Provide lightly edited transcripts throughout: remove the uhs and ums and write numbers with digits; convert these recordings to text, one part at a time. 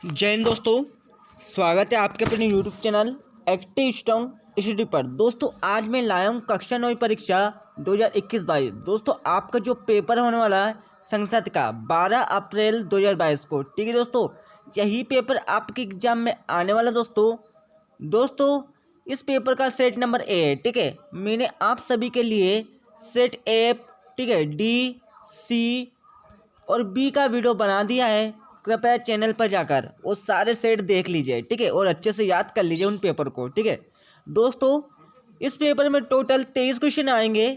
जय हिंद दोस्तों। स्वागत है आपके अपने YouTube channel active strong study पर। दोस्तों आज मैं लाया हूँ कक्षा 9 परीक्षा 2021-22। दोस्तों आपका जो पेपर होने वाला है संसद का 12 अप्रैल 2022 को, ठीक है दोस्तों। यही पेपर आपके एग्जाम में आने वाला दोस्तों इस पेपर का सेट नंबर ए है, ठीक है। मैंने आप सभी के लिए सेट ए, ठीक है, डी, सी और बी का वीडियो बना दिया है। कृपया चैनल पर जाकर वो सारे सेट देख लीजिए, ठीक है, और अच्छे से याद कर लीजिए उन पेपर को, ठीक है दोस्तों। इस पेपर में टोटल 23 क्वेश्चन आएंगे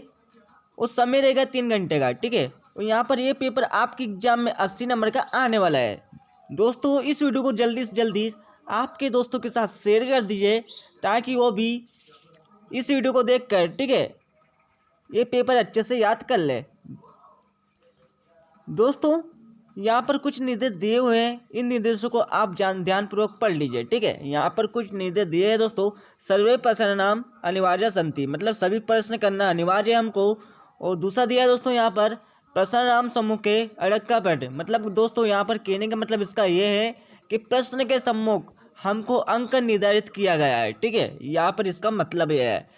और समय रहेगा 3 घंटे का, ठीक है। और यहाँ पर ये पेपर आपके एग्जाम में 80 नंबर का आने वाला है। दोस्तों इस वीडियो को जल्दी से जल्दी आपके दोस्तों के साथ शेयर कर दीजिए ताकि वो भी इस वीडियो को देख कर, ठीक है, ये पेपर अच्छे से याद कर ले। दोस्तों यहाँ पर कुछ निर्देश दिए हुए हैं, इन निर्देशों को आप ध्यानपूर्वक पढ़ लीजिए, ठीक है। यहाँ पर कुछ निर्देश दिए हैं दोस्तों। सर्वे प्रश्नानाम अनिवार्य संति, मतलब सभी प्रश्न करना अनिवार्य है हमको। और दूसरा दिया है दोस्तों यहाँ पर प्रश्नानाम सम्मुख के अड़क्का पढ़, मतलब दोस्तों यहाँ पर कहने का मतलब इसका ये है कि प्रश्न के सम्मुख हमको अंक निर्धारित किया गया है, ठीक है। यहाँ पर इसका मतलब यह है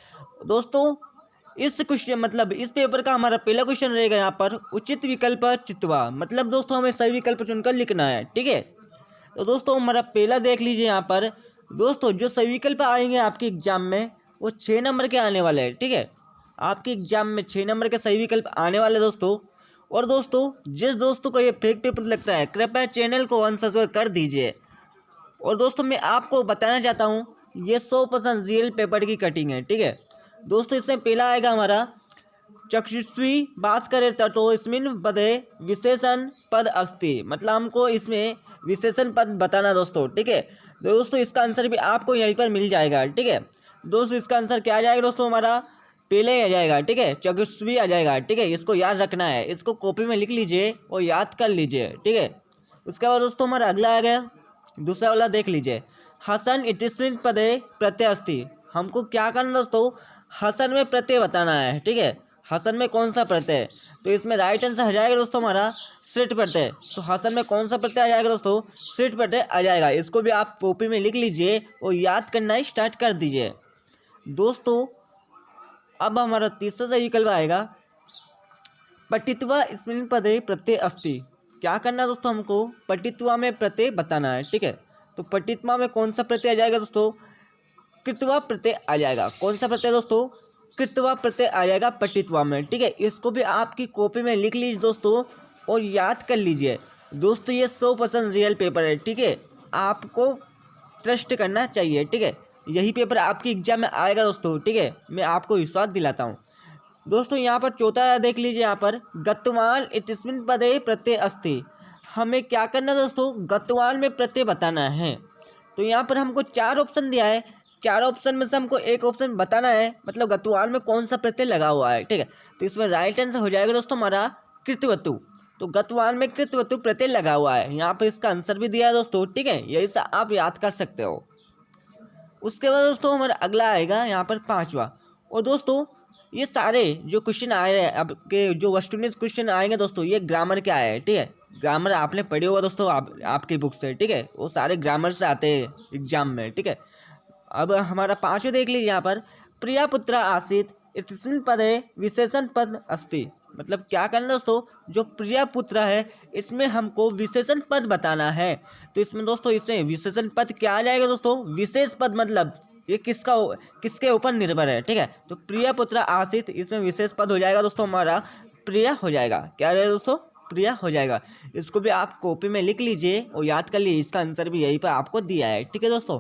दोस्तों। इस क्वेश्चन मतलब इस पेपर का हमारा पहला क्वेश्चन रहेगा यहाँ पर उचित विकल्प चितवा, मतलब दोस्तों हमें सही विकल्प चुनकर लिखना है, ठीक है। तो दोस्तों हमारा पहला देख लीजिए यहाँ पर। दोस्तों जो सही विकल्प आएंगे आपके एग्जाम में वो 6 नंबर के आने वाले हैं, ठीक है। आपके एग्जाम में 6 नंबर के सही विकल्प आने वाले दोस्तों। और दोस्तों जिस दोस्तों को ये फेक पेपर लगता है कृपया चैनल को अनसब्सक्राइब कर दीजिए। और दोस्तों मैं आपको बताना चाहता हूँ ये 100% रियल पेपर की कटिंग है, ठीक है दोस्तों। इसमें पहला आएगा हमारा चक्षुष्वी भास्कर तटोस्मिन पदे विशेषण पद अस्ति, मतलब हमको इसमें विशेषण पद बताना दोस्तों, ठीक है। दोस्तों इसका आंसर भी आपको यहीं पर मिल जाएगा, ठीक है दोस्तों। इसका आंसर क्या आ जाएगा दोस्तों, हमारा पहले ही आ जाएगा, ठीक है, चक्षुष्वी आ जाएगा, ठीक है। इसको याद रखना है, इसको कॉपी में लिख लीजिए और याद कर लीजिए, ठीक है। उसके बाद दोस्तों हमारा अगला आ गया दूसरा वाला, देख लीजिए हसन इतिस्मिन पदे प्रत्यय अस्ति। हमको क्या करना दोस्तों, हसन में प्रत्यय बताना है, ठीक है। हसन में कौन सा प्रत्यय है, तो इसमें राइट आंसर आ जाएगा दोस्तों हमारा सिट प्रत्यय। तो हसन में कौन सा प्रत्यय आ जाएगा दोस्तों, सिट प्रत्यय आ जाएगा। इसको भी आप कॉपी में लिख लीजिए और याद करना स्टार्ट कर दीजिए दोस्तों। अब हमारा तीसरा सही विकल्प आएगा पठित्वा स्मिन् पदे प्रत्यय अस्ति। क्या करना दोस्तों, हमको पठित्वा में प्रत्यय बताना है, ठीक है। तो पठित्वा में कौन सा प्रत्यय आ जाएगा दोस्तों, कृत्वा प्रत्यय आ जाएगा। कौन सा प्रत्यय दोस्तों, कृत्वा प्रत्यय आ जाएगा पठित्वा में, ठीक है। इसको भी आपकी कॉपी में लिख लीजिए दोस्तों और याद कर लीजिए दोस्तों। ये 100% रियल पेपर है, ठीक है, आपको ट्रस्ट करना चाहिए, ठीक है। यही पेपर आपके एग्जाम में आएगा दोस्तों, ठीक है, मैं आपको विश्वास दिलाता हूँ दोस्तों। यहाँ पर चौथा देख लीजिए, यहाँ पर गतवाल इतिस्मिन् पदे प्रत्यय अस्ति। हमें क्या करना दोस्तों, गतवाल में प्रत्यय बताना है। तो यहाँ पर हमको 4 ऑप्शन दिया है, 4 ऑप्शन में से हमको एक ऑप्शन बताना है, मतलब गतवाल में कौन सा प्रत्यय लगा हुआ है, ठीक है। तो इसमें राइट आंसर हो जाएगा दोस्तों हमारा कृतवतु। तो गतवाल में कृतवतु प्रत्यय लगा हुआ है, यहाँ पर इसका आंसर भी दिया है दोस्तों, ठीक है। यही से आप याद कर सकते हो। उसके बाद दोस्तों हमारा अगला आएगा यहाँ पर 5वां। और दोस्तों ये सारे जो क्वेश्चन आए हैं आपके, जो वस्तुनिष्ठ क्वेश्चन आएंगे दोस्तों, ये ग्रामर के आए हैं, ठीक है। ग्रामर आपने पढ़े होगा दोस्तों आपकी बुक से, ठीक है, वो सारे ग्रामर से आते हैं एग्जाम में, ठीक है। अब हमारा 5वां देख लीजिए, यहाँ पर प्रिया पुत्र आसीत इतिस्मिन् पदे विशेषण पद अस्ति। मतलब क्या करना दोस्तों, जो प्रिया पुत्र है इसमें हमको विशेषण पद बताना है। तो इसमें दोस्तों इसमें विशेषण पद क्या आ जाएगा दोस्तों, विशेष पद, मतलब ये किसके ऊपर निर्भर है, ठीक है। तो प्रिया पुत्र आसीत, इसमें विशेष पद हो जाएगा दोस्तों हमारा प्रिया हो जाएगा। क्या है दोस्तों, प्रिया हो जाएगा। इसको भी आप कॉपी में लिख लीजिए और याद कर लीजिए, इसका आंसर भी यहीं पर आपको दिया है, ठीक है दोस्तों।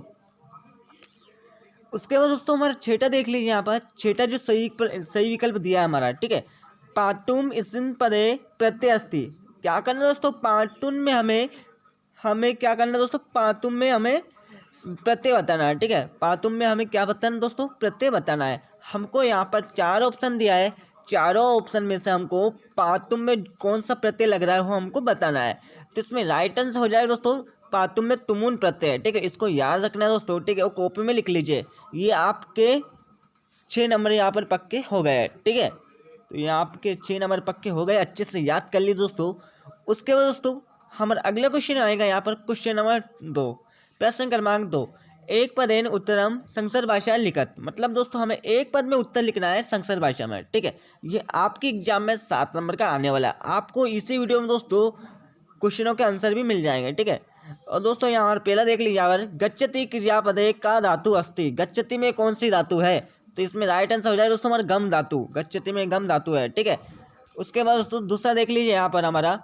उसके बाद दोस्तों हमारा 6ठा देख लीजिए, यहाँ पर 6ठा जो सही विकल्प दिया है हमारा, ठीक है, पाटुम स्मिन् पदे प्रत्यय अस्ति। क्या करना दोस्तों, पाटुन में हमें क्या करना दोस्तों, पातुम में हमें प्रत्यय बताना है, ठीक है। पातुम में हमें क्या बताना है दोस्तों, प्रत्यय बताना है। हमको यहाँ पर 4 ऑप्शन दिया है, चारों ऑप्शन में से हमको पातुम में कौन सा प्रत्यय लग रहा है वो हमको बताना है। तो इसमें राइट आंसर हो जाएगा दोस्तों पातुम में तुमुन प्रत्यय है, ठीक है। इसको याद रखना है दोस्तों, ठीक है, वो कॉपी में लिख लीजिए। ये आपके 6 नंबर यहाँ पर पक्के हो गए, ठीक है। तो यहाँ आपके 6 नंबर पक्के हो गए, अच्छे से याद कर लीजिए दोस्तों। उसके बाद दोस्तों हमारा अगला क्वेश्चन आएगा यहाँ पर क्वेश्चन नंबर 2, प्रश्न क्रमांक 2, एक पदेन उत्तरम संस्कृत भाषा लिखत। मतलब दोस्तों हमें एक पद में उत्तर लिखना है संस्कृत भाषा में, ठीक है। ये आपकी एग्जाम में 7 नंबर का आने वाला है। आपको इसी वीडियो में दोस्तों क्वेश्चनों के आंसर भी मिल जाएंगे, ठीक है। और दोस्तों यहाँ पर पहला देख लीजिए, यहाँ पर गच्छति क्रियापदे का धातु अस्ति। गच्छति में कौन सी धातु है, तो इसमें राइट आंसर हो जाएगा दोस्तों हमारा गम धातु। गच्छति में गम धातु है, ठीक है। उसके बाद दोस्तों दूसरा देख लीजिए यहाँ पर हमारा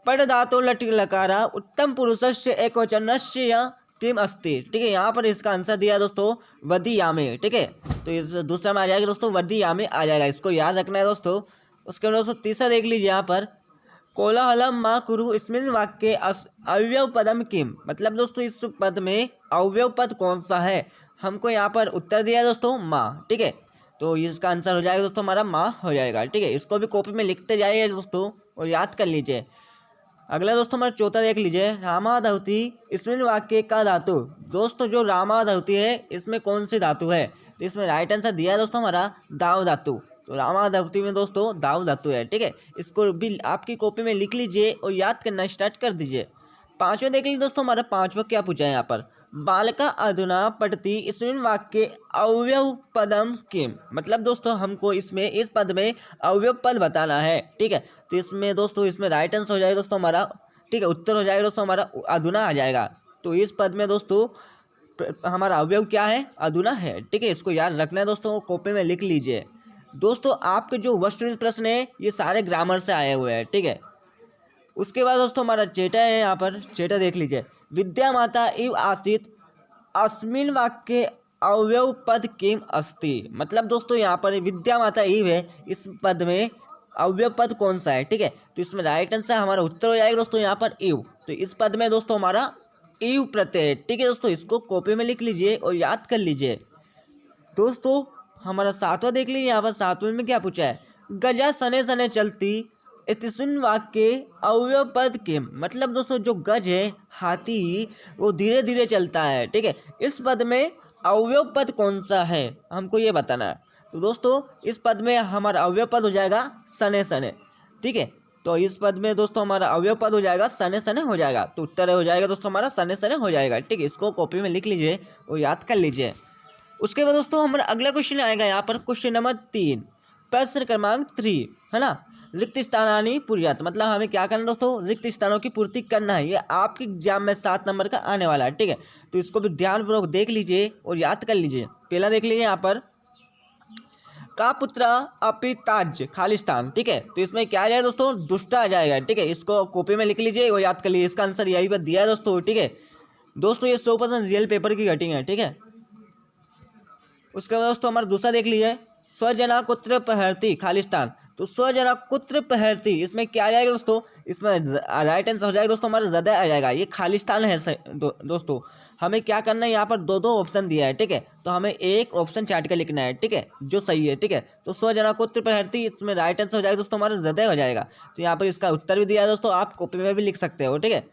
पट धातु लट लकारा उत्तम पुरुषस्य एकवचनस्य या किम अस्ति, ठीक है। यहाँ पर इसका आंसर दिया है दोस्तों वदियामे, ठीक है। तो इस दूसरा में आ जाएगा दोस्तों वदियामे आ जाएगा, इसको याद रखना है दोस्तों। उसके बाद दोस्तों तीसरा देख लीजिए यहाँ पर कोलाहलम मा कुरु इसमें वाक्य अवयव पदम किम। मतलब दोस्तों इस पद में अवयव पद कौन सा है, हमको यहाँ पर उत्तर दिया है दोस्तों माँ, ठीक है। तो इसका आंसर हो जाएगा दोस्तों हमारा माँ हो जाएगा, ठीक है। इसको भी कॉपी में लिखते जाइए दोस्तों और याद कर लीजिए। अगला दोस्तों हमारा चौथा देख लीजिए, रामाधवती इसमें वाक्य का धातु। दोस्तों जो रामाधवती है इसमें कौन सी धातु है, तो इसमें राइट आंसर दिया है दोस्तों हमारा दाव धातु। तो रामाधवती में दोस्तों दाव धातु है, ठीक है। इसको भी आपकी कॉपी में लिख लीजिए और याद करना स्टार्ट कर दीजिए। पांचवा देख लीजिए दोस्तों, हमारा पांचवा क्या पूछा है यहाँ पर, बालिका अधुना पठती इसमें वाक्य अवयव पदम किम। मतलब दोस्तों हमको इसमें इस पद में अवयव पद बताना है, ठीक है। तो इसमें दोस्तों इसमें राइट आंसर हो जाएगा दोस्तों हमारा, ठीक है, उत्तर हो जाएगा दोस्तों हमारा अधुना आ जाएगा। तो इस पद में दोस्तों हमारा अवयव क्या है, अधुना है, ठीक है। इसको याद रखना है दोस्तों, कॉपी में लिख लीजिए। दोस्तों आपके जो वस्तुनिष्ठ प्रश्न है ये सारे ग्रामर से आए हुए हैं, ठीक है। उसके बाद दोस्तों हमारा चेटा है, यहाँ पर चेटा देख लीजिए, विद्या माता इव आसीत अस्मिन वाक्य अवयव पद किम अस्ति। मतलब दोस्तों यहाँ पर विद्या माता इव है, इस पद में अवयव पद कौन सा है, ठीक है। तो इसमें राइट आंसर हमारा उत्तर हो जाएगा दोस्तों यहाँ पर इव। तो इस पद में दोस्तों हमारा इव प्रत्यय, ठीक है दोस्तों। इसको कॉपी में लिख लीजिए और याद कर लीजिए। दोस्तों हमारा सातवां देख लीजिए, यहाँ पर सातवें में क्या पूछा है, गजा सने सने चलती इतिसुन वाक्य अवयव पद किम। मतलब दोस्तों जो गज है हाथी वो धीरे धीरे चलता है, ठीक है। इस पद में अवयव पद कौन सा है हमको ये बताना है। तो दोस्तों इस पद में हमारा अवयव पद हो जाएगा सने सने, ठीक है। तो इस पद में दोस्तों हमारा अवयव पद हो जाएगा सने सने हो जाएगा। तो उत्तर हो जाएगा दोस्तों हमारा सने सने हो जाएगा, ठीक है। इसको कॉपी में लिख लीजिए और याद कर लीजिए। उसके बाद दोस्तों हमारा अगला क्वेश्चन आएगा यहाँ पर क्वेश्चन नंबर 3, प्रश्न क्रमांक 3, है ना। रिक्त स्थानानि पूर्यात। मतलब हमें क्या करना है दोस्तों, रिक्त स्थानों की पूर्ति करना है। ये आपके एग्जाम में 7 नंबर का आने वाला है, ठीक है। तो इसको भी ध्यानपूर्वक देख लीजिए और याद कर लीजिए। पहला देख लीजिए यहाँ पर का पुत्र अपिताज खालिस्तान, ठीक है। तो इसमें क्या आ जाएगा दोस्तों, दुष्टा आ जाएगा, ठीक है। इसको कॉपी में लिख लीजिए और याद कर लीजिए। इसका आंसर यही पर दिया है दोस्तों, ठीक है। दोस्तों ये 100% रियल पेपर की घटिंग है, ठीक है। उसके बाद दोस्तों हमारा दूसरा देख लीजिए, स्वजना कुत्र पहरती खालिस्तान। तो स्वजना कुत्र पहरती, इसमें क्या आ जाएगा दोस्तों, इसमें राइट आंसर हो जाएगा दोस्तों हमारा हृदय आ जाएगा। ये खालिस्तान है दोस्तों। हमें क्या करना है, यहाँ पर दो ऑप्शन दिया है, ठीक है। तो हमें एक ऑप्शन चाट कर लिखना है, ठीक है, जो सही है, ठीक है। तो स्वजना कुत्र पहरती, इसमें राइट आंसर हो जाएगा दोस्तों हमारा हृदय हो जाएगा। तो यहाँ पर इसका उत्तर भी दिया है दोस्तों, आप कॉपी में भी लिख सकते हो, ठीक है।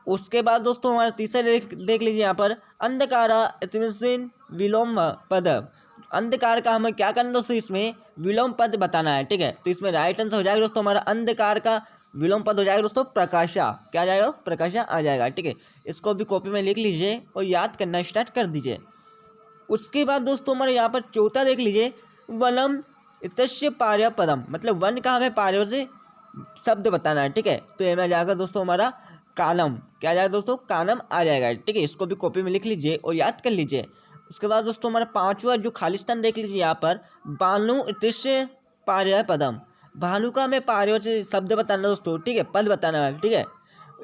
उसके बाद दोस्तों हमारा तीसरा देख लीजिए यहाँ पर अंधकारा इतिमिन विलोम पद। अंधकार का हमें क्या करना दोस्तों, इसमें विलोम पद बताना है, ठीक है। तो इसमें राइट आंसर हो जाएगा दोस्तों हमारा अंधकार का विलोम पद हो जाएगा दोस्तों प्रकाशा। क्या आ जाएगा, प्रकाशा आ जाएगा, ठीक है। इसको भी कॉपी में लिख लीजिए और याद करना स्टार्ट कर दीजिए। उसके बाद दोस्तों हमारे यहाँ पर चौथा देख लीजिए, वनम इतस्य पार्य पदम। मतलब वन का हमें पार्य से शब्द बताना है, ठीक है। तो ये में जाकर दोस्तों हमारा कानम, क्या आ जाएगा दोस्तों, कानम आ जाएगा, ठीक है। इसको भी कॉपी में लिख लीजिए और याद कर लीजिए। उसके बाद दोस्तों हमारा पांचवा जो खालिस्तान देख लीजिए यहाँ पर बानु इतिश्य पार्य पदम। भानु का हमें पार्य से शब्द बताना दोस्तों, ठीक है, पद बताना है, ठीक है।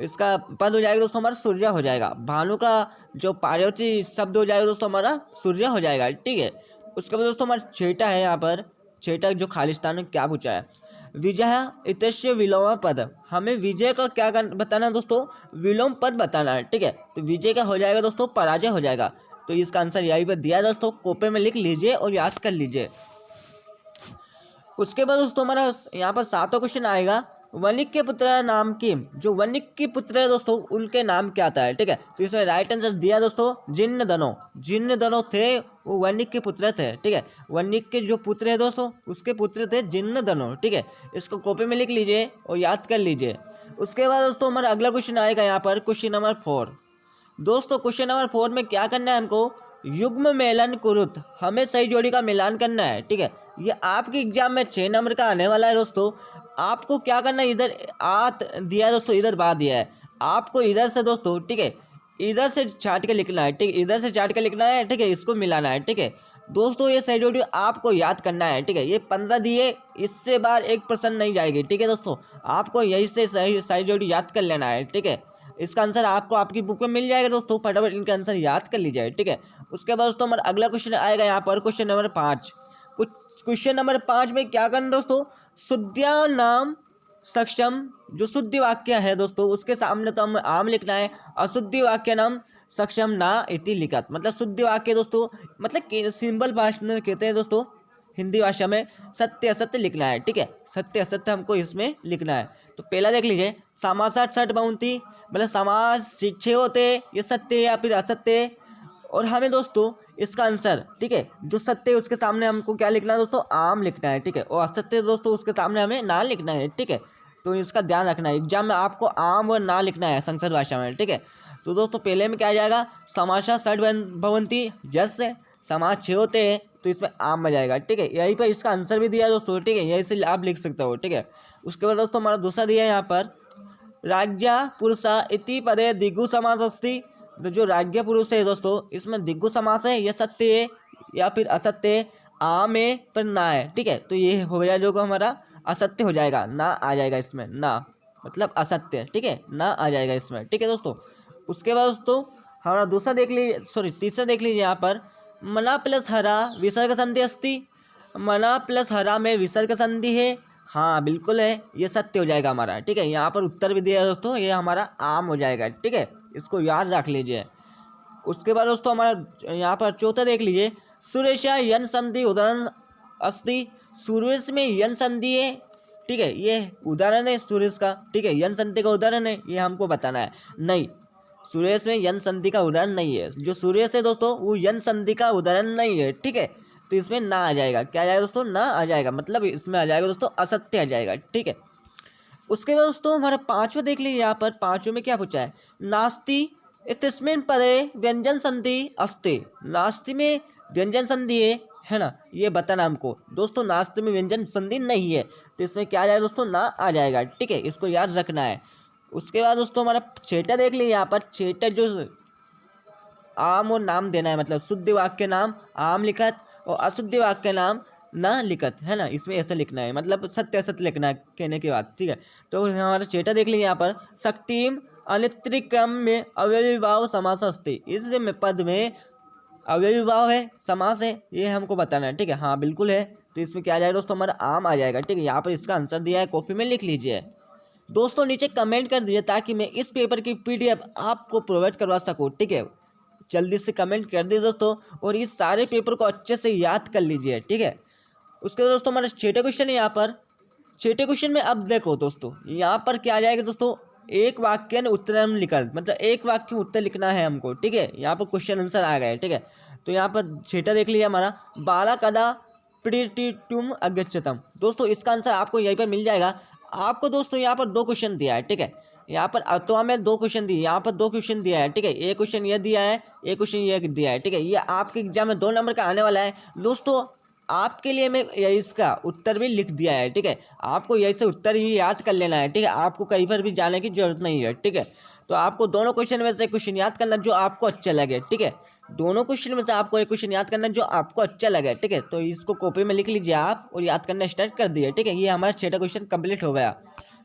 इसका पद हो जाएगा दोस्तों हमारा सूर्य हो जाएगा। भानु का जो पार्यवची शब्द हो जाएगा दोस्तों हमारा सूर्य हो जाएगा, ठीक है। उसके बाद दोस्तों हमारा छेटा है, यहाँ पर छेटा जो खालिस्तान में क्या पूछा है, विजय इतस्य विलोम पद। हमें विजय का क्या बताना है दोस्तों, विलोम पद बताना है, ठीक है। तो विजय का हो जाएगा दोस्तों पराजय हो जाएगा। तो इसका आंसर यही पर दिया है दोस्तों, कॉपी में लिख लीजिए और याद कर लीजिए। उसके बाद दोस्तों हमारा यहाँ पर 7वां क्वेश्चन आएगा, वनिक के पुत्र नाम की। जो वनिक के पुत्र है दोस्तों उनके नाम क्या आता है, ठीक है। तो इसमें राइट आंसर दिया दोस्तों जिन्न दनो थे, वो वनिक के पुत्र थे, ठीक है। वनिक के जो पुत्र है दोस्तों उसके पुत्र थे जिन्न दनो, ठीक है। इसको कॉपी में लिख लीजिए और याद कर लीजिए। उसके बाद दोस्तों हमारा अगला क्वेश्चन आएगा यहाँ पर क्वेश्चन नंबर 4। दोस्तों क्वेश्चन नंबर 4 में क्या करना है हमको, युग्म मेलन कुरुत, हमें सही जोड़ी का मिलान करना है। ठीक है, ये आपके एग्जाम में 6 नंबर का आने वाला है दोस्तों। आपको क्या करना है, इधर आत दिया है दोस्तों, इधर बा दिया है, आपको इधर से दोस्तों, ठीक है, इधर से चाट के लिखना है। ठीक है, इधर से चाट के लिखना है। ठीक है, इसको मिलाना है। ठीक है दोस्तों, ये सही जोड़ी आपको याद करना है। ठीक है, ये 15 दिए, इससे बार एक प्रश्न नहीं जाएगी। ठीक है दोस्तों, आपको यही से सही जोड़ी याद कर लेना है। ठीक है, इसका आंसर आपको आपकी बुक में मिल जाएगा दोस्तों, फटाफट इनका आंसर याद कर लीजिए। ठीक है, उसके बाद दोस्तों हमारा अगला क्वेश्चन आएगा यहाँ पर क्वेश्चन नंबर 5। कुछ क्वेश्चन नंबर 5 में क्या करना दोस्तों, शुद्ध नाम सक्षम, जो शुद्ध वाक्य है दोस्तों उसके सामने तो हम आम लिखना है, अशुद्ध वाक्य नाम सक्षम ना इति लिखत, मतलब शुद्ध वाक्य दोस्तों, मतलब सिंपल भाषा में कहते हैं दोस्तों हिंदी भाषा में, सत्य असत्य लिखना है। ठीक है, सत्य असत्य हमको इसमें लिखना है। तो पहला देख लीजिए, समासार छठ बाउंती, मतलब समास 6 होते हैं, ये सत्य या फिर असत्य। और हमें दोस्तों इसका आंसर, ठीक है, जो सत्य है उसके सामने हमको क्या लिखना है दोस्तों, आम लिखना है। ठीक है, और असत्य दोस्तों उसके सामने हमें ना लिखना है। ठीक है, तो इसका ध्यान रखना है, एग्जाम में आपको आम और ना लिखना है संस्कृत भाषा में। ठीक है, तो दोस्तों पहले में क्या आ जाएगा, समासा षड भवंती, यस समाज 6 होते हैं, तो इसमें आम आ जाएगा। ठीक है, यहीं पर इसका आंसर भी दिया है दोस्तों। ठीक है, यहीं से आप लिख सकते हो। ठीक है, उसके बाद दोस्तों हमारा दूसरा दिया है यहाँ पर, राज्य पुरुषा इति पदे दिग्गु समास अस्ति, तो जो राज्य पुरुष है दोस्तों इसमें दिग्गु समास है, यह सत्य है या फिर असत्य है, आम है पर ना है। ठीक है, तो ये हो गया जो हमारा असत्य हो जाएगा, ना आ जाएगा इसमें, ना मतलब असत्य। ठीक है, ना आ जाएगा इसमें। ठीक है दोस्तों, उसके बाद दोस्तों हमारा दूसरा देख लीजिए, सॉरी तीसरा देख लीजिए यहाँ पर, मना प्लस हरा विसर्ग संधि अस्ति, मना प्लस हरा में विसर्ग संधि है, हाँ बिल्कुल है, ये सत्य हो जाएगा हमारा। ठीक है, यहाँ पर उत्तर भी दिया है दोस्तों, ये हमारा आम हो जाएगा। ठीक है, इसको याद रख लीजिए। उसके बाद दोस्तों हमारा यहाँ पर चौथा देख लीजिए, सुरेशा यन संधि उदाहरण अस्ति, सुरेश में यन संधि है। ठीक है, ये उदाहरण है सुरेश का। ठीक है, यन संधि का उदाहरण है, ये हमको बताना है। नहीं, सुरेश में यन संधि का उदाहरण नहीं है, जो सुरेश है दोस्तों वो यन संधि का उदाहरण नहीं है। ठीक है, तो इसमें ना आ जाएगा, क्या आ जाएगा दोस्तों, ना आ जाएगा, मतलब इसमें आ जाएगा दोस्तों असत्य आ जाएगा। ठीक है, उसके बाद दोस्तों हमारा पांचवा देख लीजिए, यहाँ पर पांचवें में क्या पूछा है, नास्ति इत्यस्मिन् पदे व्यंजन संधि अस्ति, नास्ति में व्यंजन संधि है ना, ये बताना हमको दोस्तों, नास्ति में व्यंजन संधि नहीं है, तो इसमें क्या आ जाएगा दोस्तों, ना आ जाएगा। ठीक है, इसको याद रखना है। उसके बाद दोस्तों हमारा छेटा देख लीजिए, यहाँ पर छेटा जो आम और नाम देना है, मतलब शुद्ध वाक्य नाम आम लिखत और अशुद्ध वाक्य नाम ना लिखत, है ना, इसमें ऐसा लिखना है, मतलब सत्य असत्य लिखना है कहने के बाद। ठीक है, तो हमारा छेटा देख लीजिए यहाँ पर, शक्तिम अनित्रिक्रम में अव्ययीभाव समास अस्ति, इस पद में अव्ययीभाव है, समास है, ये हमको बताना है। ठीक है, हाँ बिल्कुल है, तो इसमें क्या आ जाएगा दोस्तों, हमारा आम आ जाएगा। ठीक है, यहाँ पर इसका आंसर दिया है, कॉपी में लिख लीजिए दोस्तों, नीचे कमेंट कर दीजिए ताकि मैं इस पेपर की PDF आपको प्रोवाइड करवा सकूँ। ठीक है, जल्दी से कमेंट कर दीजिए दोस्तों, और इस सारे पेपर को अच्छे से याद कर लीजिए। ठीक है, उसके बाद दोस्तों हमारा छठे क्वेश्चन है यहाँ पर, छठे क्वेश्चन में अब देखो दोस्तों, यहाँ पर क्या आ जाएगा दोस्तों, एक वाक्य ने उत्तर लिखा, मतलब एक वाक्य उत्तर लिखना है हमको। ठीक है, यहाँ पर क्वेश्चन आंसर आ गए। ठीक है, तो यहाँ पर छठा देख लीजिए हमारा, बाला कदा प्रीटिटुम अगच्छतम, दोस्तों इसका आंसर आपको यहीं पर मिल जाएगा। आपको दोस्तों यहाँ पर 2 क्वेश्चन दिया है। ठीक है, यहाँ पर अथवा में 2 क्वेश्चन दिए, यहाँ पर 2 क्वेश्चन दिया है। ठीक है, एक क्वेश्चन ये दिया है, एक क्वेश्चन ये दिया है। ठीक है, ये आपके एग्जाम में 2 नंबर का आने वाला है दोस्तों, आपके लिए मैं इसका उत्तर भी लिख दिया है। ठीक है, आपको यही से उत्तर ही याद कर लेना है। ठीक है, आपको कहीं पर भी जाने की जरूरत नहीं है। ठीक है, तो आपको दोनों क्वेश्चन में से क्वेश्चन याद करना जो आपको अच्छा लगे। ठीक है, दोनों क्वेश्चन में से आपको एक क्वेश्चन याद करना जो आपको अच्छा लगे। ठीक है, तो इसको कॉपी में लिख लीजिए आप और याद करना स्टार्ट कर दिए। ठीक है, ये हमारा छठा क्वेश्चन कंप्लीट हो गया,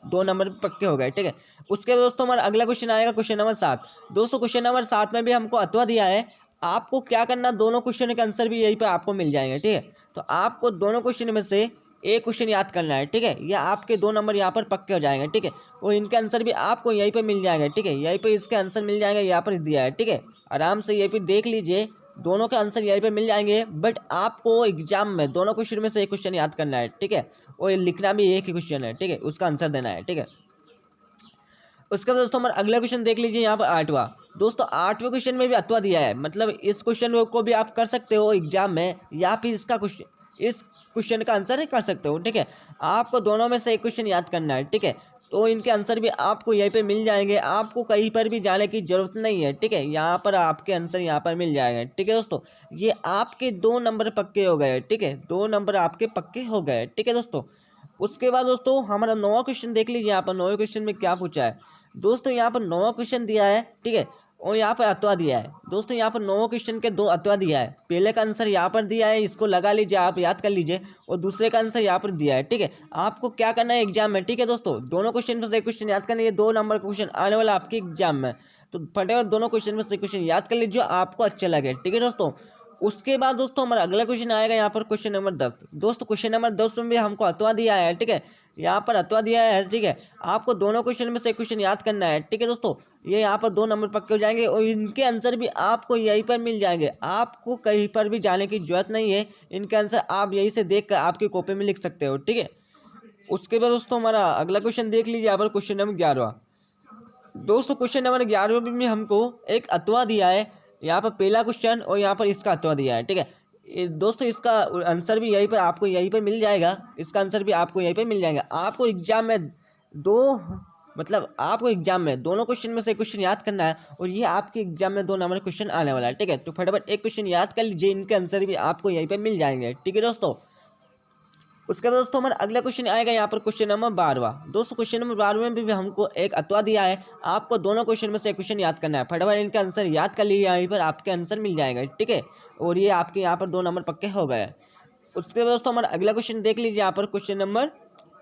2 नंबर पक्के हो गए। ठीक है, उसके बाद दोस्तों हमारा अगला क्वेश्चन आएगा क्वेश्चन नंबर 7। दोस्तों क्वेश्चन नंबर 7 में भी हमको अथवा दिया है, आपको क्या करना, दोनों क्वेश्चन के आंसर भी यहीं पर आपको मिल जाएंगे। ठीक है, तो आपको दोनों क्वेश्चन में से एक क्वेश्चन याद करना है। ठीक है, ये आपके 2 नंबर यहाँ पर पक्के हो जाएंगे। ठीक है, और इनके आंसर भी आपको यहीं पर मिल जाएंगे। ठीक है, यहीं पर इसके आंसर मिल जाएंगे, यहाँ पर दिया है। ठीक है, आराम से यहीं पर देख लीजिए, दोनों के आंसर यहीं पे मिल जाएंगे, बट आपको एग्जाम में दोनों क्वेश्चन में से एक क्वेश्चन याद करना है। ठीक है, और लिखना भी एक ही क्वेश्चन है। ठीक है, उसका आंसर देना है। ठीक है, उसके बाद दोस्तों हमारा अगला क्वेश्चन देख लीजिए, यहाँ पर 8वां। दोस्तों 8वें क्वेश्चन में भी अथवा दिया है, मतलब इस क्वेश्चन को भी आप कर सकते हो एग्जाम में, या फिर इसका क्वेश्चन, इस क्वेश्चन का आंसर कर सकते हो। ठीक है, आपको दोनों में से एक क्वेश्चन याद करना है। ठीक है, तो इनके आंसर भी आपको यहीं पे मिल जाएंगे, आपको कहीं पर भी जाने की ज़रूरत नहीं है, ठीक है। यहाँ पर आपके आंसर यहाँ पर मिल जाएंगे, ठीक है दोस्तों। ये आपके 2 नंबर पक्के हो गए, ठीक है, 2 नंबर आपके पक्के हो गए, ठीक है दोस्तों। उसके बाद दोस्तों हमारा 9वां क्वेश्चन देख लीजिए। यहाँ पर 9वें क्वेश्चन में क्या पूछा है दोस्तों। यहाँ पर 9वां क्वेश्चन दिया है, ठीक है, और यहाँ पर अथवा दिया है दोस्तों। यहाँ पर 9वें क्वेश्चन के 2 अथवा दिया है। पहले का आंसर यहाँ पर दिया है, इसको लगा लीजिए, आप याद कर लीजिए, और दूसरे का आंसर यहाँ पर दिया है, ठीक है। आपको क्या करना है एग्जाम में, ठीक है दोस्तों, दोनों क्वेश्चन में से एक क्वेश्चन याद करना है। ये 2 नंबर का क्वेश्चन आने वाला आपके एग्जाम में, तो फटाफट दोनों क्वेश्चन में से क्वेश्चन याद कर लीजिए, आपको अच्छा लगे, ठीक है दोस्तों। उसके बाद दोस्तों हमारा अगला क्वेश्चन आएगा यहाँ पर क्वेश्चन नंबर 10 दोस्तों। क्वेश्चन नंबर 10 में भी हमको अथवा दिया है, ठीक है, यहाँ पर अथवा दिया है, ठीक है। आपको दोनों क्वेश्चन में से क्वेश्चन याद करना है, ठीक है दोस्तों। ये यहाँ पर 2 नंबर पक्के हो जाएंगे और इनके आंसर भी आपको यहीं पर मिल जाएंगे, आपको कहीं पर भी जाने की जरूरत नहीं है। इनके आंसर आप यहीं से देख कर आपकी कॉपी में लिख सकते हो, ठीक है। उसके बाद दोस्तों हमारा अगला क्वेश्चन देख लीजिए, यहाँ पर क्वेश्चन नंबर 11 दोस्तों। क्वेश्चन नंबर 11 में हमको एक अथवा दिया है, यहाँ पर पहला क्वेश्चन और यहाँ पर इसका अथवा दिया है, ठीक है। दोस्तों इसका आंसर भी यहीं पर आपको यहीं पर मिल जाएगा, इसका आंसर भी आपको यहीं पर मिल जाएगा। आपको एग्जाम में आपको एग्जाम में दोनों क्वेश्चन में से क्वेश्चन याद करना है, और ये आपके एग्जाम में 2 नंबर क्वेश्चन आने वाला है, ठीक है। तो फटाफट एक क्वेश्चन याद कर लीजिए, इनके आंसर भी आपको यहीं पर मिल जाएंगे, ठीक है दोस्तों। उसके बाद दोस्तों हमारा अगला क्वेश्चन आएगा यहाँ पर क्वेश्चन नंबर 12 दोस्तों। क्वेश्चन नंबर 12 में भी हमको एक अथवा दिया है, आपको दोनों क्वेश्चन में से क्वेश्चन याद करना है। फटाफट इनका आंसर याद कर लीजिए, यहाँ पर आपके आंसर मिल जाएगा, ठीक है, और ये आपके यहाँ पर 2 नंबर पक्के हो गए। उसके बाद दोस्तों हमारा अगला क्वेश्चन देख लीजिए, यहाँ पर क्वेश्चन नंबर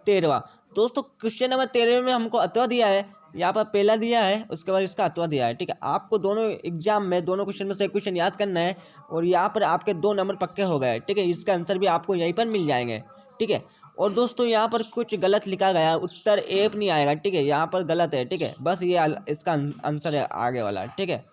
13 दोस्तों। क्वेश्चन नंबर 13 में हमको अथवा दिया है, यहाँ पर पहला दिया है, उसके बाद इसका अथवा दिया है, ठीक है। आपको दोनों एग्जाम में दोनों क्वेश्चन में से क्वेश्चन याद करना है, और यहाँ पर आपके 2 नंबर पक्के हो गए, ठीक है। इसका आंसर भी आपको यहीं पर मिल जाएंगे, ठीक है। और दोस्तों यहाँ पर कुछ गलत लिखा गया, उत्तर ए नहीं आएगा, ठीक है, यहाँ पर गलत है, ठीक है, बस ये इसका आंसर है आगे वाला, ठीक है।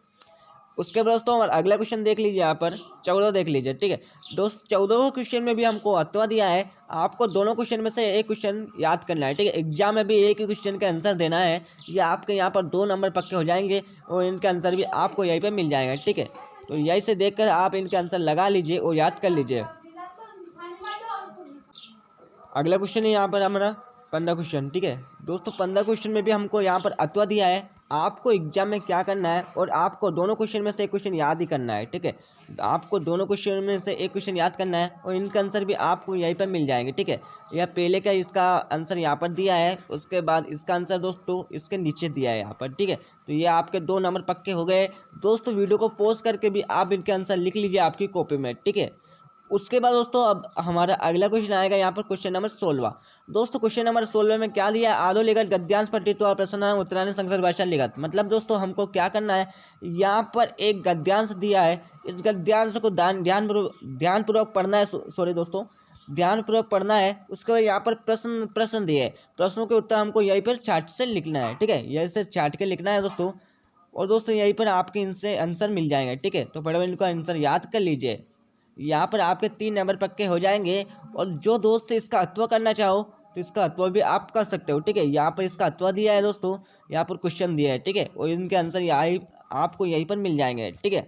उसके बाद दोस्तों हमारा अगला क्वेश्चन देख लीजिए, यहाँ पर 14 देख लीजिए, ठीक है दोस्त। 14वें क्वेश्चन में भी हमको अथवा दिया है, आपको दोनों क्वेश्चन में से एक क्वेश्चन याद करना है, ठीक है। एग्जाम में भी एक ही क्वेश्चन का आंसर देना है, ये आपके यहाँ पर 2 नंबर पक्के हो जाएंगे, और इनके आंसर भी आपको यहीं पर मिल जाएगा, ठीक है। तो यहीं से देखकर आप इनके आंसर लगा लीजिए और याद कर लीजिए। अगला क्वेश्चन है यहाँ पर हमारा 15 क्वेश्चन, ठीक है दोस्तों। 15 क्वेश्चन में भी हमको यहाँ पर अथवा दिया है, आपको एग्जाम में क्या करना है, और आपको दोनों क्वेश्चन में से एक क्वेश्चन याद ही करना है, ठीक है। आपको दोनों क्वेश्चन में से एक क्वेश्चन याद करना है, और इनका आंसर भी आपको यहीं पर मिल जाएंगे, ठीक है। यह पहले का इसका आंसर यहाँ पर दिया है, उसके बाद इसका आंसर दोस्तों इसके नीचे दिया है यहाँ पर, ठीक है। तो ये आपके 2 नंबर पक्के हो गए दोस्तों। वीडियो को पॉज करके भी आप इनके आंसर लिख लीजिए आपकी कॉपी में, ठीक है। उसके बाद दोस्तों अब हमारा अगला क्वेश्चन आएगा यहाँ पर क्वेश्चन नंबर 16 दोस्तों। क्वेश्चन नंबर 16 में क्या दिया है, आदो लिखत गद्यांश पठित्व और प्रश्न उत्तरायण संसद भाषा लिखत। मतलब दोस्तों हमको क्या करना है, यहाँ पर एक गद्यांश दिया है, इस गद्यांश को ध्यानपूर्वक पढ़ना है, सॉरी दोस्तों ध्यानपूर्वक पढ़ना है। उसके बाद यहाँ पर प्रश्न दिए है, प्रश्नों के उत्तर हमको यहीं पर चार्ट से लिखना है, ठीक है, यहीं से चार्ट के लिखना है दोस्तों। और दोस्तों यहीं पर आपके इनसे आंसर मिल जाएंगे, ठीक है। तो फटाफट इनका आंसर याद कर लीजिए, यहाँ पर आपके 3 नंबर पक्के हो जाएंगे। और जो दोस्त इसका अथवा करना चाहो तो इसका अथवा भी आप कर सकते हो, ठीक है। यहाँ पर इसका अथवा दिया है दोस्तों, यहाँ पर क्वेश्चन दिया है, ठीक है, और इनके आंसर यहाँ आपको यहीं पर मिल जाएंगे, ठीक है।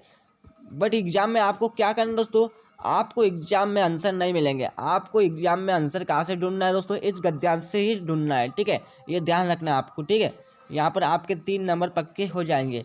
बट एग्जाम में आपको क्या करना है दोस्तों, आपको एग्जाम में आंसर नहीं मिलेंगे, आपको एग्जाम में आंसर कहाँ से ढूंढना है दोस्तों, इस गद्यांश से ही ढूंढना है, ठीक है। ये ध्यान रखना है आपको, ठीक है। यहाँ पर आपके 3 नंबर पक्के हो जाएंगे।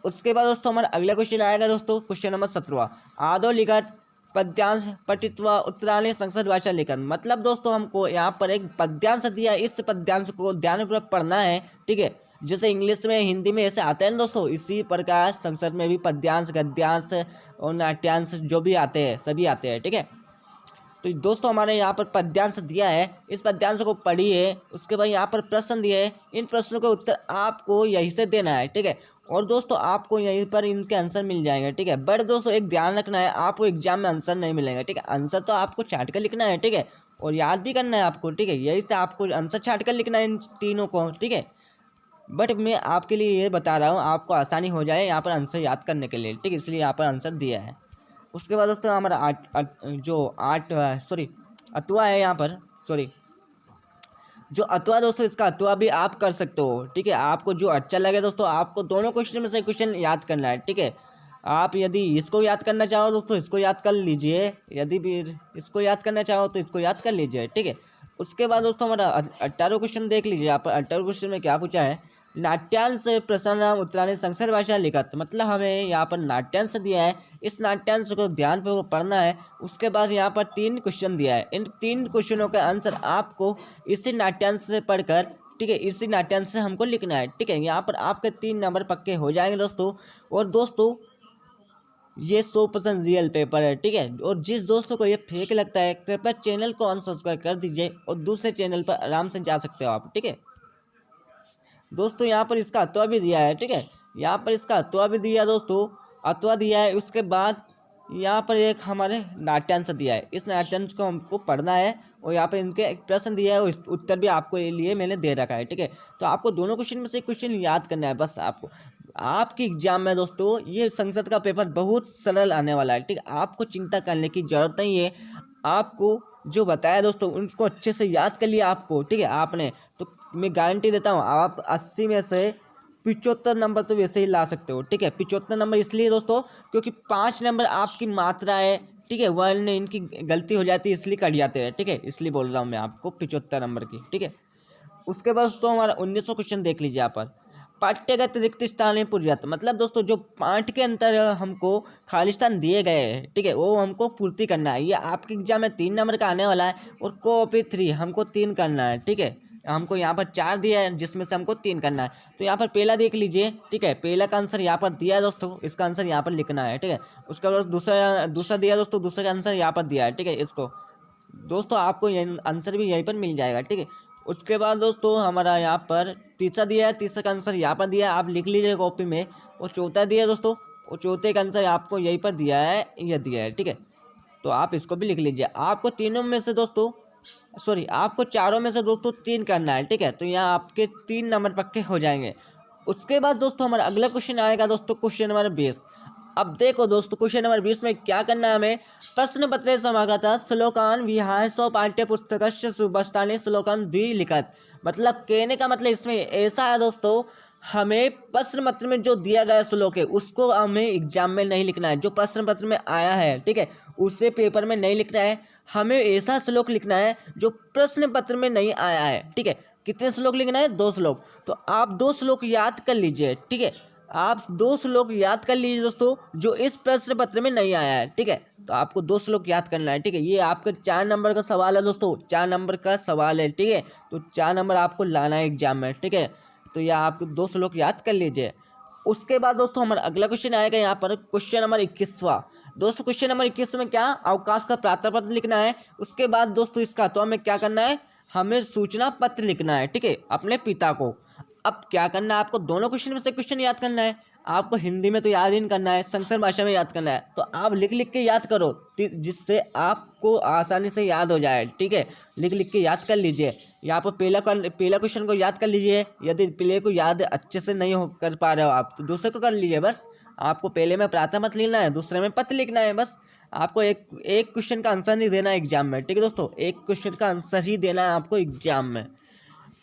उसके बाद दोस्तों हमारा अगला क्वेश्चन आएगा दोस्तों, क्वेश्चन नंबर 17 आदो लिखत पद्यांश पठित्व उत्तरायण संसद भाषा लेखन। मतलब दोस्तों हमको यहाँ पर एक पद्यांश दिया है, इस पद्यांश को ध्यानपूर्वक पढ़ना है, ठीक है। जैसे इंग्लिश में हिंदी में ऐसे आते हैं ना दोस्तों, इसी प्रकार संसद में भी पद्यांश गद्यांश और नाट्यांश जो भी आते हैं सभी आते हैं, ठीक है। तो दोस्तों हमारे यहाँ पर पद्यांश दिया है, इस पद्यांश को पढ़िए। उसके बाद यहाँ पर प्रश्न दिए हैं, इन प्रश्नों के उत्तर आपको यहीं से देना है, ठीक है। और दोस्तों आपको यहीं पर इनके आंसर मिल जाएंगे, ठीक है। बट दोस्तों एक ध्यान रखना है, आपको एग्जाम में आंसर नहीं मिलेंगे, ठीक है। आंसर तो आपको छाट कर लिखना है, ठीक है, और याद भी करना है आपको, ठीक है। यही से आपको आंसर छाट कर लिखना है इन तीनों को, ठीक है। बट मैं आपके लिए ये बता रहा हूँ, आपको आसानी हो जाए यहाँ पर आंसर याद करने के लिए, ठीक है, इसलिए यहाँ पर आंसर दिया है। उसके बाद दोस्तों हमारा अथवा है यहाँ पर, सॉरी जो अथवा दोस्तों, इसका अथवा भी आप कर सकते हो, ठीक है। आपको जो अच्छा लगे दोस्तों, आपको दोनों क्वेश्चन में से क्वेश्चन याद करना है, ठीक है। आप यदि इसको याद करना चाहो दोस्तों इसको याद कर लीजिए, यदि भी इसको याद करना चाहो तो इसको याद कर लीजिए, ठीक है। उसके बाद दोस्तों हमारा 18वां क्वेश्चन देख लीजिए। यहाँ पर 18वें क्वेश्चन में क्या पूछा है, नाट्यांश प्रसन्नाम उत्तराणी संस्कृत भाषा लिखत। मतलब हमें यहाँ पर नाट्यांश दिया है, इस नाट्यांश को ध्यानपूर्वक पढ़ना है। उसके बाद यहाँ पर 3 क्वेश्चन दिया है, इन 3 क्वेश्चनों का आंसर आपको इसी नाट्यांश से पढ़कर, ठीक है, इसी नाट्यांश से हमको लिखना है, ठीक है। यहाँ पर आपके 3 नंबर पक्के हो जाएंगे दोस्तों। और दोस्तों ये 100% रियल पेपर है, ठीक है। और जिस दोस्तों को ये फेक लगता है कृपया चैनल को अनसब्सक्राइब कर दीजिए और दूसरे चैनल पर आराम से जा सकते हो आप, ठीक है दोस्तों। यहाँ पर इसका अथवा भी दिया है, ठीक है, यहाँ पर इसका अथवा भी दिया है दोस्तों, अथवा दिया है। उसके बाद यहाँ पर एक हमारे नाट्यांश दिया है, इस नाट्यांश को हमको पढ़ना है। और यहाँ पर इनके एक प्रश्न दिया है और उत्तर भी आपको लिए मैंने दे रखा है, ठीक है। तो आपको दोनों क्वेश्चन में से क्वेश्चन याद करना है बस आपको। आपकी एग्जाम में दोस्तों ये संसद का पेपर बहुत सरल आने वाला है, ठीक है। आपको चिंता करने की जरूरत नहीं है, आपको जो बताया दोस्तों उनको अच्छे से याद कर लिया आपको, ठीक है आपने। तो मैं गारंटी देता हूँ आप 80 में से 75 नंबर तो वैसे ही ला सकते हो, ठीक है। 75 नंबर इसलिए दोस्तों क्योंकि 5 नंबर आपकी मात्रा है, ठीक है, वर्ण इनकी गलती हो जाती है इसलिए कट जाते हैं, ठीक है, इसलिए बोल रहा हूँ मैं आपको 75 नंबर की, ठीक है। उसके बाद दोस्तों हमारा 19वां क्वेश्चन देख लीजिए यहाँ पर, पाठ्यगत रिक्त स्थान पूर्जत। मतलब दोस्तों जो पाठ के अंतर हमको खाली स्थान दिए गए हैं, ठीक है, वो हमको पूर्ति करना है। ये आपके एग्जाम में 3 नंबर का आने वाला है और कॉपी 3 हमको 3 करना है, ठीक है। हमको यहाँ पर 4 दिया है जिसमें से हमको 3 करना है। तो यहाँ पर पहला देख लीजिए, ठीक है, पहला का आंसर यहाँ पर दिया है दोस्तों, इसका आंसर यहाँ पर लिखना है, ठीक है। उसके बाद दूसरा दिया दोस्तों, दूसरे का आंसर यहाँ पर दिया है, ठीक है। इसको दोस्तों आपको आंसर भी यहीं पर मिल जाएगा, ठीक है। उसके बाद दोस्तों हमारा यहाँ पर तीसरा दिया है, तीसरे का आंसर यहाँ पर दिया है, आप लिख लीजिए कॉपी में। और चौथा दिया है दोस्तों, और चौथे का आंसर आपको यहीं पर दिया है, यह दिया है, ठीक है। तो आप इसको भी लिख लीजिए। आपको तीनों में से दोस्तों आपको चारों में से दोस्तों 3 करना है, ठीक है। तो यहाँ आपके 3 नंबर पक्के हो जाएंगे। उसके बाद दोस्तों हमारा अगला क्वेश्चन आएगा दोस्तों, क्वेश्चन नंबर 20। अब देखो दोस्तों क्वेश्चन नंबर 20 में क्या करना है हमें, प्रश्न पत्रे समागत श्लोकान विहाय सौ पाठ्य पुस्तक सुबस्तानी श्लोकान द्विलिखत। मतलब कहने का मतलब इसमें ऐसा है दोस्तों, हमें प्रश्न पत्र में जो दिया गया श्लोक है उसको हमें एग्जाम में नहीं लिखना है, जो प्रश्न पत्र में आया है, ठीक है, उसे पेपर में नहीं लिखना है। हमें ऐसा श्लोक लिखना है जो प्रश्न पत्र में नहीं आया है, ठीक है। कितने श्लोक लिखना है, 2 श्लोक। तो आप 2 श्लोक याद कर लीजिए, ठीक है, आप 2 श्लोक याद कर लीजिए दोस्तों जो इस प्रश्न पत्र में नहीं आया है, ठीक है। तो आपको 2 श्लोक याद करना है, ठीक है। ये आपका 4 नंबर का सवाल है दोस्तों, 4 नंबर का सवाल है, ठीक है। तो 4 नंबर आपको लाना है एग्जाम में, ठीक है। तो यह आपको 2 श्लोक याद कर लीजिए। उसके बाद दोस्तों हमारा अगला क्वेश्चन आएगा यहाँ पर, क्वेश्चन नंबर 21वां। दोस्तों क्वेश्चन नंबर 21 में क्या, अवकाश का प्रार्थना पत्र लिखना है। उसके बाद दोस्तों इसका तो हमें क्या करना है, हमें सूचना पत्र लिखना है, ठीक है, अपने पिता को। अब क्या करना है, आपको दोनों क्वेश्चन में से क्वेश्चन याद करना है। आपको हिंदी में तो याद ही नहीं करना है, संस्कृत भाषा में याद करना है। तो आप लिख लिख के याद करो जिससे आपको आसानी से याद हो जाए, ठीक है। लिख लिख के याद कर लीजिए। यहाँ पर पहला क्वेश्चन को याद कर लीजिए। यदि पहले को याद अच्छे से नहीं हो कर पा रहे हो आप तो दूसरे को कर लीजिए। बस आपको पहले में प्रार्थना मत लिखना है, दूसरे में पत्र लिखना है। बस आपको एक क्वेश्चन का आंसर नहीं देना है एग्जाम में, ठीक है दोस्तों, एक क्वेश्चन का आंसर ही देना है आपको एग्जाम में।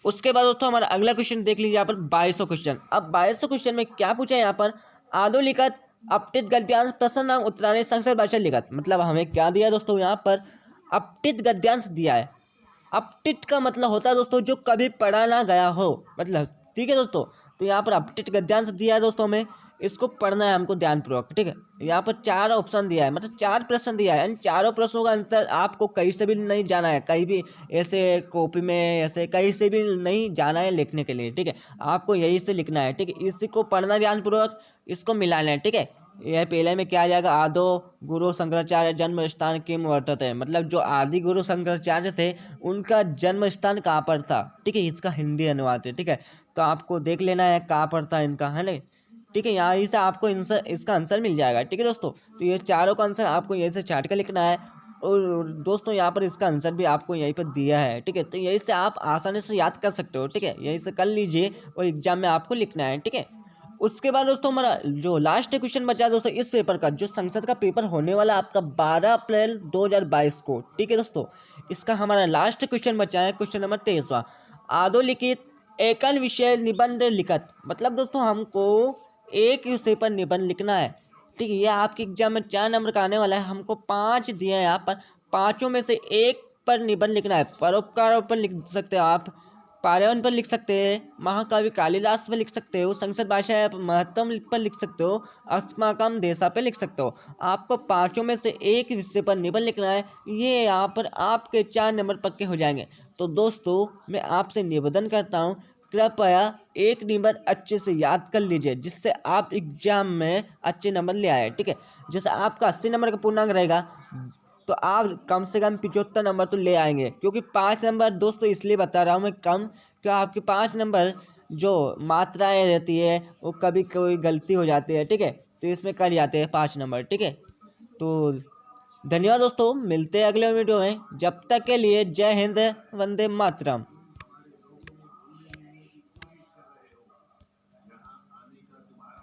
उसके बाद दोस्तों हमारा अगला क्वेश्चन देख लीजिए यहाँ पर 22वां क्वेश्चन। अब 22वां क्वेश्चन में क्या पूछा है यहाँ पर, आदो लिखत अपठित गद्यांश प्रश्न नाम उत्तराणी संस्कृत भाषा लिखत। मतलब हमें क्या दिया दोस्तों, यहाँ पर अपठित गद्यांश दिया है। अपठित का मतलब होता है दोस्तों जो कभी पढ़ा ना गया हो, मतलब, ठीक है दोस्तों। तो यहाँ पर अपठित गद्यांश दिया है दोस्तों, हमें इसको पढ़ना है हमको ध्यानपूर्वक, ठीक है। यहाँ पर 4 ऑप्शन दिया है, मतलब 4 प्रश्न दिया है। इन चारों प्रश्नों का आंसर आपको कहीं से भी नहीं जाना है, कहीं भी ऐसे कॉपी में ऐसे कहीं से भी नहीं जाना है लिखने के लिए, ठीक है। आपको यही से लिखना है, ठीक है। इसी को पढ़ना ध्यानपूर्वक, इसको मिलाना है, ठीक है। यह पहले में क्या आ जाएगा, आदो गुरु शंकराचार्य जन्म स्थान किम वर्तते। मतलब जो आदि गुरु शंकराचार्य थे उनका जन्म स्थान कहाँ पर था, ठीक है। इसका हिंदी अनुवाद है, ठीक है। तो आपको देख लेना है कहाँ पर था इनका, है ना, ठीक है। यहाँ से आपको इसका आंसर मिल जाएगा, ठीक है दोस्तों। तो ये चारों का आंसर आपको यहीं से छाट कर लिखना है। और दोस्तों यहाँ पर इसका आंसर भी आपको यहीं पर दिया है, ठीक है। तो यहीं से आप आसानी से याद कर सकते हो, ठीक है। यहीं से कर लीजिए और एग्जाम में आपको लिखना है, ठीक है। उसके बाद दोस्तों हमारा जो लास्ट क्वेश्चन बचा है दोस्तों इस पेपर का, जो संसद का पेपर होने वाला आपका 12 अप्रैल 2022 को, ठीक है दोस्तों। इसका हमारा लास्ट क्वेश्चन बचा है, क्वेश्चन नंबर 23वां। आदो लिखित एकल विषय निबंध लिखत। मतलब दोस्तों हमको एक विषय पर निबंध लिखना है, ठीक है। ये आपके एग्जाम में 4 नंबर का आने वाला है। हमको 5 दिए हैं यहाँ पर, 5 में से एक पर निबंध लिखना है, परोपकारों पर लिख सकते हो आप, पर्यावरण पर लिख सकते हैं, महाकवि कालिदास पर लिख सकते हो, संस्कृत भाषा महत्व पर लिख सकते हो, अस्माकं देशा पे लिख सकते हो। आपको पांचों में से एक विषय पर निबंध लिखना है। ये यहाँ पर आपके 4 नंबर पक्के हो जाएंगे। तो दोस्तों मैं आपसे निवेदन करता हूँ, कृपया एक निबंध अच्छे से याद कर लीजिए, जिससे आप एग्जाम में अच्छे नंबर ले आए। ठीक है, जैसे आपका 80 नंबर का पूर्णांक रहेगा तो आप कम से कम 75 नंबर तो ले आएंगे, क्योंकि 5 नंबर दोस्तों इसलिए बता रहा हूँ मैं कम, क्या आपके 5 नंबर जो मात्राएं रहती है वो कभी कोई गलती हो जाती है। ठीक है, तो इसमें कट जाते हैं 5 नंबर। ठीक है, तो धन्यवाद दोस्तों, मिलते हैं अगले वीडियो में। जब तक के लिए जय हिंद, वंदे मातरम।